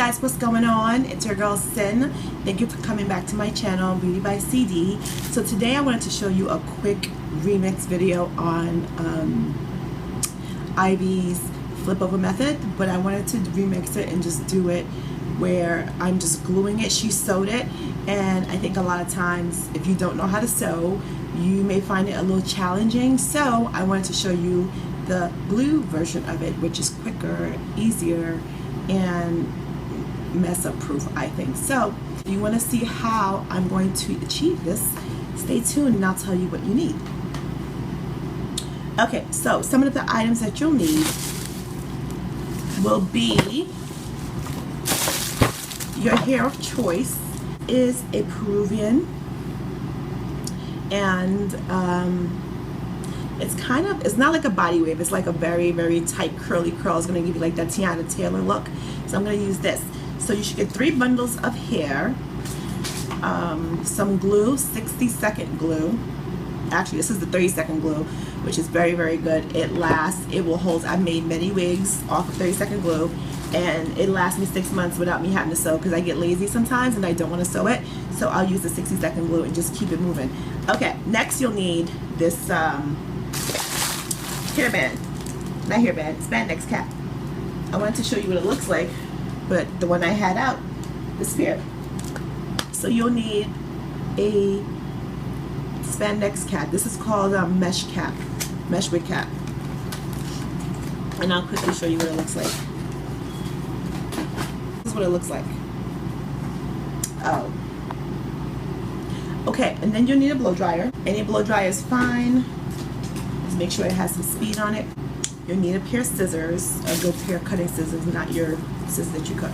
guys, what's going on? It's your girl Sin. Thank you for coming back to my channel, Beauty by CD. So today I wanted to show you a quick remix video on Ivy's flip over method, but I wanted to remix it and just do it where I'm just gluing it. She sewed it, and I think a lot of times if you don't know how to sew, you may find it a little challenging. So I wanted to show you the glue version of it, which is quicker, easier, and mess-up proof, I think. So if you want to see how I'm going to achieve this, stay tuned and I'll tell you what you need. Okay, so some of the items that you'll need will be your hair of choice is a Peruvian, and it's not like a body wave, it's like a very, very tight curly curl. It's going to give you like that Tiana Taylor look. So I'm going to use this. So you should get 3 bundles of hair, some glue, 60-second glue. Actually, this is the 30-second glue, which is very, very good. It lasts, it will hold. I've made many wigs off of 30-second glue, and it lasts me 6 months without me having to sew, because I get lazy sometimes and I don't want to sew it. So I'll use the 60-second glue and just keep it moving. Okay, next you'll need this hairband. Not hairband, spandex cap. I wanted to show you what it looks like, but the one I had out disappeared. So you'll need a spandex cap. This is called a mesh cap, mesh wig cap. And I'll quickly show you what it looks like. This is what it looks like. Oh. Okay, and then you'll need a blow dryer. Any blow dryer is fine. Just make sure it has some speed on it. You'll need a pair of scissors, a good pair of cutting scissors, not your scissors that you cut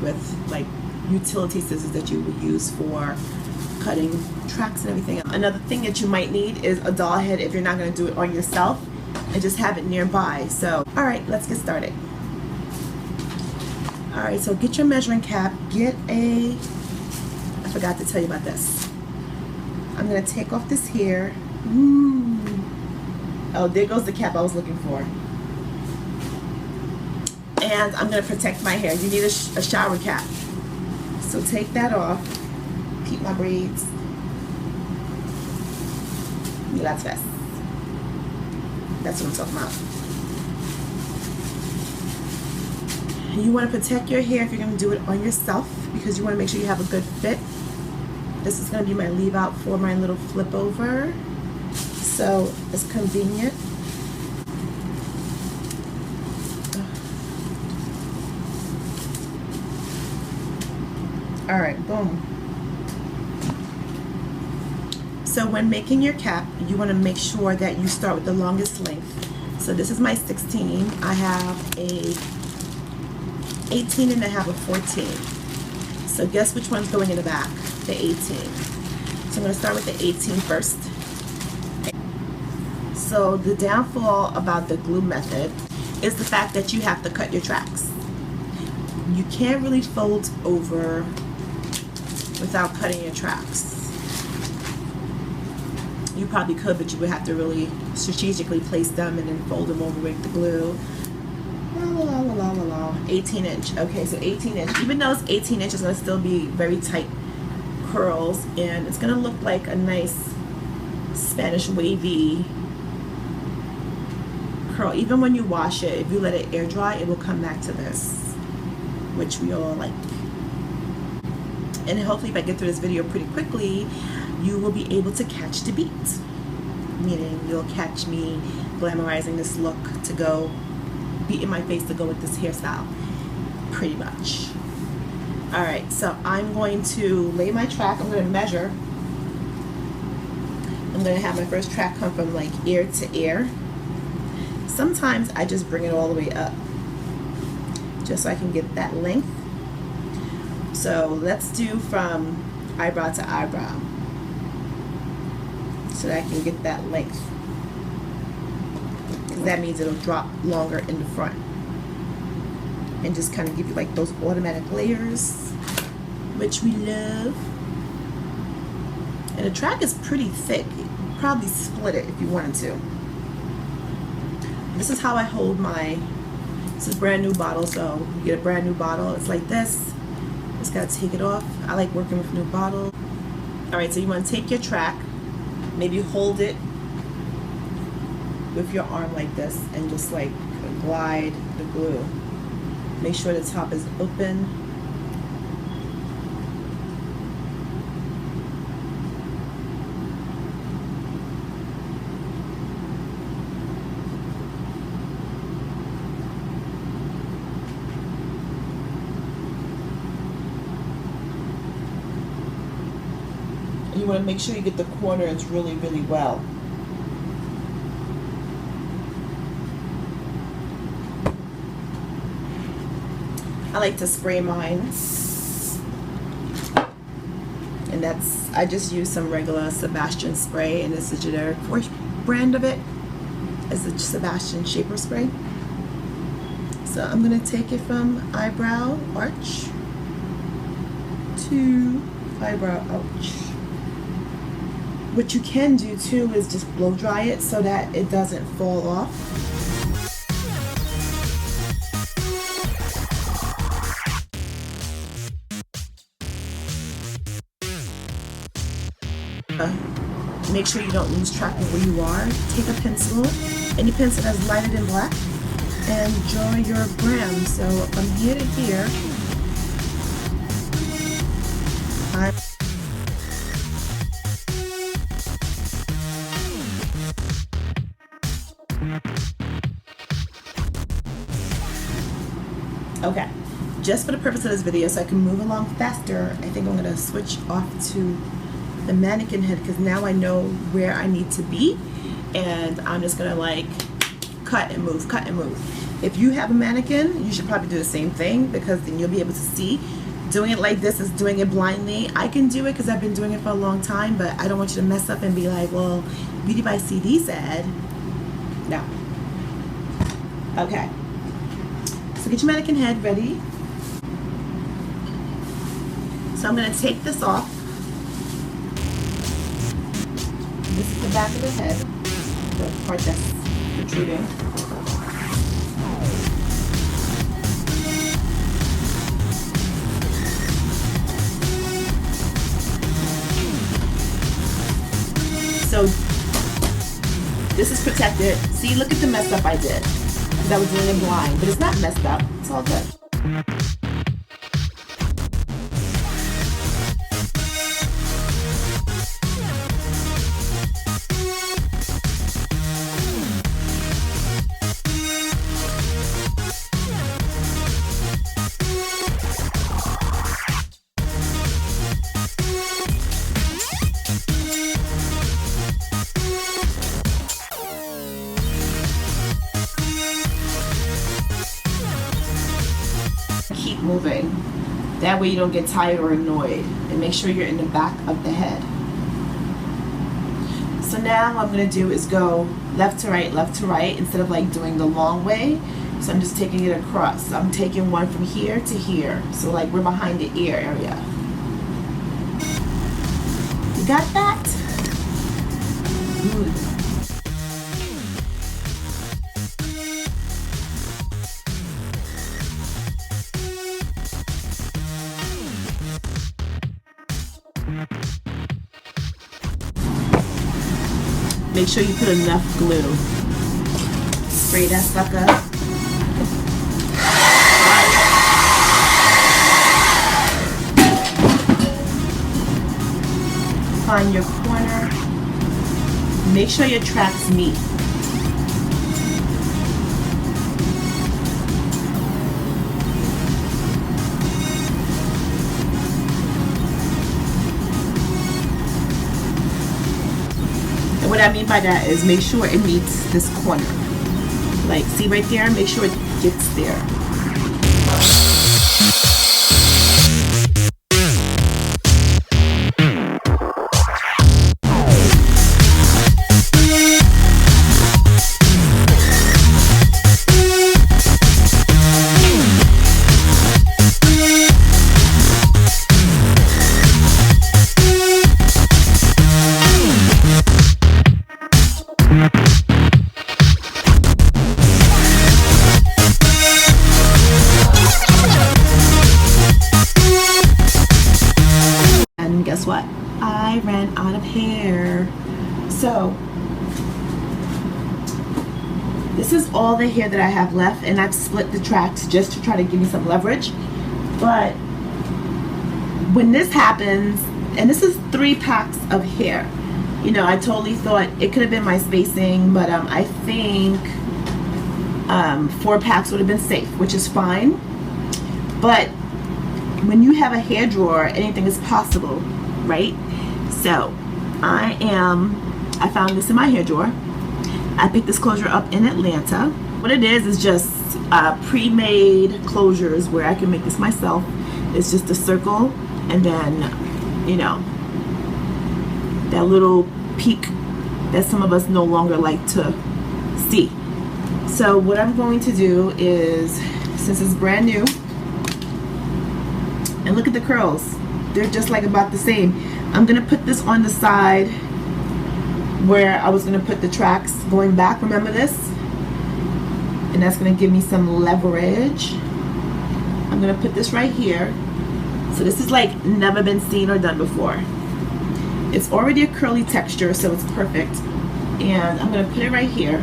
with, like utility scissors that you would use for cutting tracks and everything. Another thing that you might need is a doll head if you're not going to do it on yourself, and just have it nearby. So, alright, let's get started. Alright, so get your measuring cap, get a, I forgot to tell you about this. I'm going to take off this hair. Oh, there goes the cap I was looking for. And I'm going to protect my hair. You need a shower cap. So take that off. Keep my braids. Yeah, that's best. That's what I'm talking about. You want to protect your hair if you're going to do it on yourself, because you want to make sure you have a good fit. This is going to be my leave out for my little flip over. So it's convenient. Alright, boom. So when making your cap, you want to make sure that you start with the longest length. So this is my 16. I have a 18 and I have a 14. So guess which one's going in the back? The 18. So I'm going to start with the 18 first. So the downfall about the glue method is the fact that you have to cut your tracks. You can't really fold over without cutting your tracks. You probably could, but you would have to really strategically place them and then fold them over with the glue. 18 inch. Okay, so 18 inch. Even though it's 18 inch, it's going to still be very tight curls, and it's going to look like a nice Spanish wavy curl. Even when you wash it, if you let it air dry, it will come back to this, which we all like. And hopefully if I get through this video pretty quickly, you will be able to catch the beat. Meaning you'll catch me glamorizing this look to go, beat in my face to go with this hairstyle. Pretty much. Alright, so I'm going to lay my track. I'm going to measure. I'm going to have my first track come from like ear to ear. Sometimes I just bring it all the way up, just so I can get that length. So let's do from eyebrow to eyebrow, so that I can get that length, because that means it'll drop longer in the front and just kind of give you like those automatic layers, which we love. And the track is pretty thick. You could probably split it if you wanted to. This is how I hold my This is a brand new bottle, so you get a brand new bottle. It's like this. Just gotta take it off. I like working with new bottles. Alright, so you want to take your track, maybe hold it with your arm like this and just like glide the glue. Make sure the top is open. You want to make sure you get the corners really, really well. I like to spray mine, and I just use some regular Sebastian spray, and this is a generic brand of it. It's a Sebastian shaper spray. So I'm going to take it from eyebrow arch to eyebrow arch. What you can do too is just blow dry it so that it doesn't fall off. Make sure you don't lose track of where you are. Take a pencil, any pencil that's lighted in black, and draw your brand. So from here to here, okay, just for the purpose of this video, so I can move along faster, I think I'm going to switch off to the mannequin head because now I know where I need to be, and I'm just going to like cut and move, cut and move. If you have a mannequin, you should probably do the same thing because then you'll be able to see. Doing it like this is doing it blindly. I can do it because I've been doing it for a long time, but I don't want you to mess up and be like, well, Beauty by CD said. No. Okay. So get your mannequin head ready. So I'm going to take this off. This is the back of the head, the part that's protruding. So this is protected. See, look at the mess up I did. Because I was doing it blind, but it's not messed up. It's all good. Keep moving. That way you don't get tired or annoyed. And make sure you're in the back of the head. So now what I'm going to do is go left to right instead of like doing the long way. So I'm just taking it across. I'm taking one from here to here. So like we're behind the ear area. You got that? Good. Make sure you put enough glue. Spray that sucker. Find your corner. Make sure your tracks meet. What I mean by that is make sure it meets this corner. Like, see right there? Make sure it gets there. and guess what? I ran out of hair. So this is all the hair that I have left, and I've split the tracks just to try to give me some leverage. But when this happens, and this is 3 packs of hair, you know, I totally thought it could have been my spacing, but I think 4 packs would have been safe, which is fine. But when you have a hair drawer, anything is possible, right? So I found this in my hair drawer. I picked this closure up in Atlanta. What it is just pre-made closures where I can make this myself. It's just a circle, and then, you know, that little peak that some of us no longer like to see. So what I'm going to do is, since it's brand new, and look at the curls, they're just like about the same. I'm gonna put this on the side where I was gonna put the tracks going back, remember this? And that's gonna give me some leverage. I'm gonna put this right here. So this is like never been seen or done before. It's already a curly texture, so it's perfect. And I'm gonna put it right here.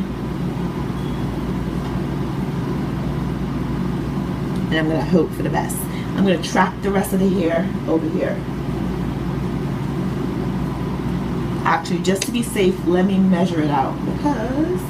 And I'm gonna hope for the best. I'm gonna track the rest of the hair over here. Actually, just to be safe, let me measure it out, because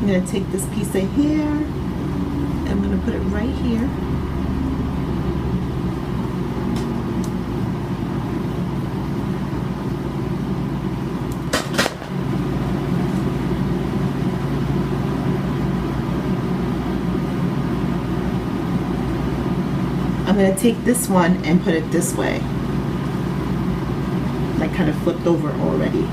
I'm going to take this piece of hair and I'm going to put it right here. I'm going to take this one and put it this way, like kind of flipped over already.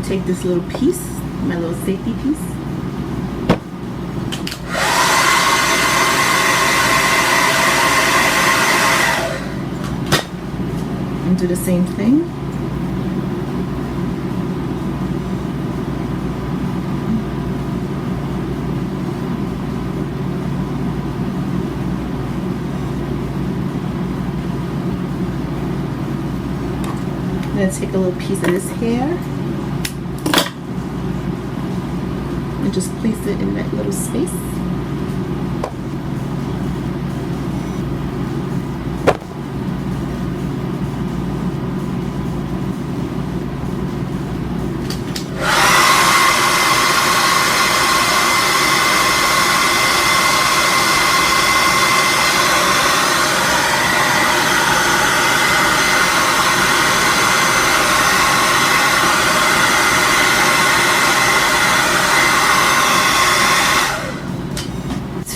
Take this little piece, my little safety piece, and do the same thing. I'm going to take a little piece of this hair and just place it in that little space.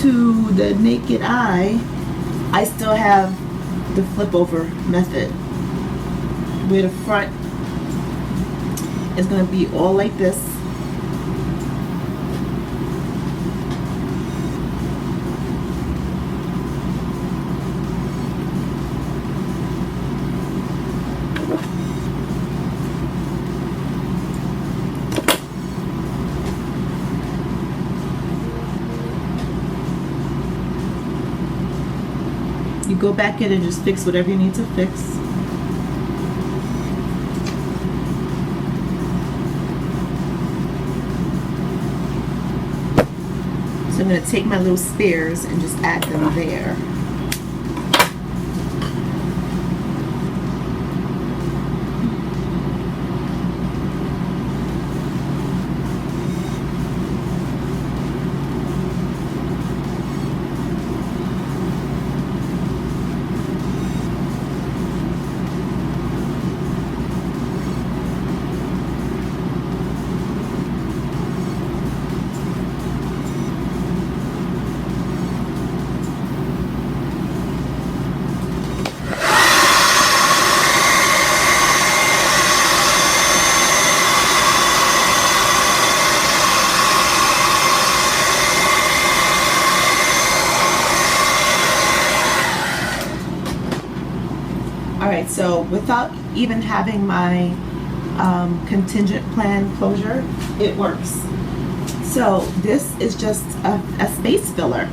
To the naked eye, I still have the flip over method where the front is going to be all like this. You go back in and just fix whatever you need to fix. So I'm going to take my little spares and just add them there. Alright, so without even having my contingent plan closure, it works. So this is just a space filler.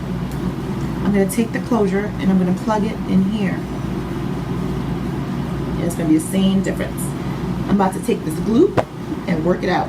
I'm going to take the closure and I'm going to plug it in here. And it's going to be the same difference. I'm about to take this glue and work it out.